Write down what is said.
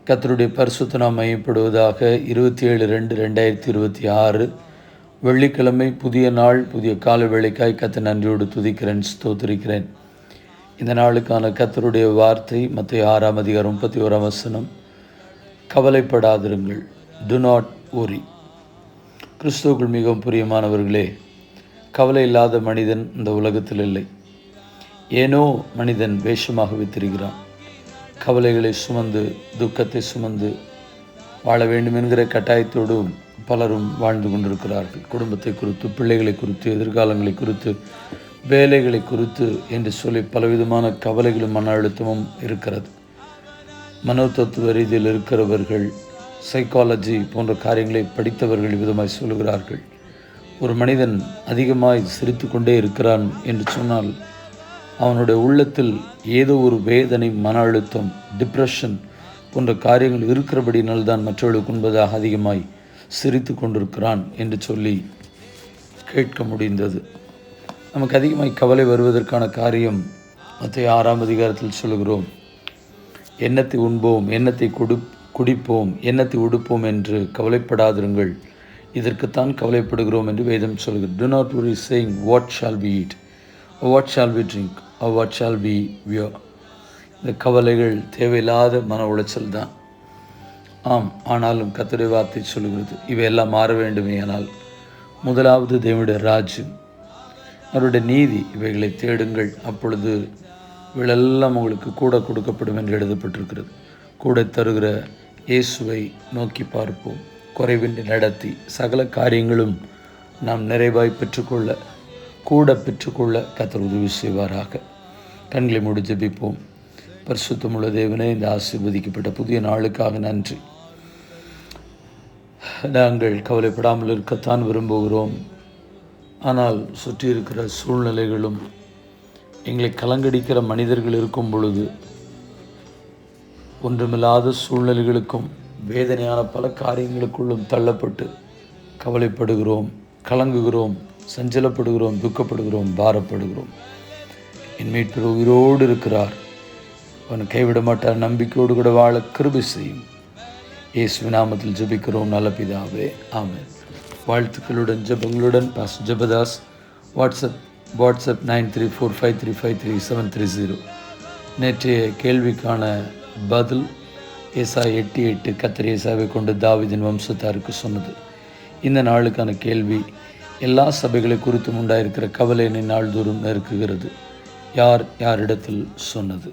கர்த்தருடைய பரிசுத்த நாமம் மையப்படுவதாக. 27/2/2026 வெள்ளிக்கிழமை, புதிய நாள், புதிய கால வேளைக்காய் கர்த்தர் நன்றியோடு துதிக்கிறேன், ஸ்தோத்திரிக்கிறேன். இந்த நாளுக்கான கர்த்தருடைய வார்த்தை மத்தேயு 6:31. கவலைப்படாதிருங்கள், டு நாட் worry. கிறிஸ்துவுக்குள் மிகவும் பிரியமானவர்களே, கவலை இல்லாத மனிதன் இந்த உலகத்தில் இல்லை. ஏனோ மனிதன் வேஷமாகவே திரிகிறான். கவலைகளை சுமந்து, துக்கத்தை சுமந்து வாழ வேண்டும் என்கிற கட்டாயத்தோடும் பலரும் வாழ்ந்து கொண்டிருக்கிறார்கள். குடும்பத்தை குறித்து, பிள்ளைகளை குறித்து, எதிர்காலங்களை குறித்து, வேலைகளை குறித்து என்று சொல்லி பலவிதமான கவலைகளும் மன அழுத்தமும் இருக்கிறது. மனோதத்துவ ரீதியில் இருக்கிறவர்கள், சைக்காலஜி போன்ற காரியங்களை படித்தவர்கள் விதமாய் சொல்லுகிறார்கள். ஒரு மனிதன் அதிகமாய் சிரித்து கொண்டே இருக்கிறான் என்று சொன்னால் அவனுடைய உள்ளத்தில் ஏதோ ஒரு வேதனை, மன அழுத்தம், டிப்ரெஷன் போன்ற காரியங்கள் இருக்கிறபடினால்தான் மற்றவர்களுக்கு முன்பதாக அதிகமாய் சிரித்து கொண்டிருக்கிறான் என்று சொல்லி கேட்க முடிந்தது. நமக்கு அதிகமாய் கவலை வருவதற்கான காரியம் மத்தேயு 6 சொல்லுகிறோம். எண்ணத்தை உண்போம், எண்ணத்தை குடிப்போம், எண்ணத்தை உடுப்போம் என்று கவலைப்படாதிருங்கள், இதற்குத்தான் கவலைப்படுகிறோம் என்று வேதம் சொல்கிறது. Do not worry saying what shall we eat, or what shall we drink, or what shall we wear. இந்த கவலைகள் தேவையில்லாத மன உளைச்சல் தான். ஆம், ஆனாலும் கர்த்தருடைய வார்த்தை சொல்கிறது, இவையெல்லாம் மாற வேண்டுமே. ஆனால் முதலாவது தேவனுடைய ராஜ்யம், அவருடைய நீதி, இவைகளை தேடுங்கள், அப்பொழுது இவைகளெல்லாம் உங்களுக்கு கூட கொடுக்கப்படும் என்று எழுதப்பட்டிருக்கிறது. கூட தருகிற இயேசுவை நோக்கி பார்ப்போம். குறைவின்றி நடத்தி சகல காரியங்களும் நாம் நிறைவாய் பெற்றுக்கொள்ள, கூட பெற்றுக்கொள்ள கர்த்தர் உதவி செய்வாராக. கண்களை மூடி ஜெபிப்போம். பரிசுத்தமுள்ள தேவனே, இந்த ஆசீர்வதிக்கப்பட்ட புதிய நாளுக்காக நன்றி. நாங்கள் கவலைப்படாமல் இருக்கத்தான் விரும்புகிறோம். ஆனால் சுற்றி இருக்கிற சூழ்நிலைகளும், எங்களை கலங்கடிக்கிற மனிதர்கள் இருக்கும் பொழுது, ஒன்றுமில்லாத சூழ்நிலைகளுக்கும் வேதனையான பல காரியங்களுக்குள்ளும் தள்ளப்பட்டு கவலைப்படுகிறோம், கலங்குகிறோம், சஞ்சலப்படுகிறோம், துக்கப்படுகிறோம், பாரப்படுகிறோம். என் மீட்பர் உயிரோடு இருக்கிறார், அவன் கைவிட மாட்டார், நம்பிக்கையோடு கூட வாழ கிருபை செய்யும். இயேசுவின் நாமத்தில் ஜெபிக்கிறோம் நல்ல பிதாவே, ஆமென். வாழ்த்துக்களுடன் ஜெபங்களுடன் பாஸ்டர் ஜெபதாஸ். வாட்ஸ்அப் 9345353730. நேற்றைய கேள்விக்கான பதில் ஏசாயா 8:8 கர்த்தர் ஏசாவை கொண்டு தாவீதின் வம்சத்தாருக்கு சொன்னது. இந்த நாளுக்கான கேள்வி, எல்லா சபைகளை குறித்தும் உண்டாயிருக்கிற கவலை என்னை நாள்தோறும் நெருக்குகிறது, யார் யாரிடத்தில் சொன்னது?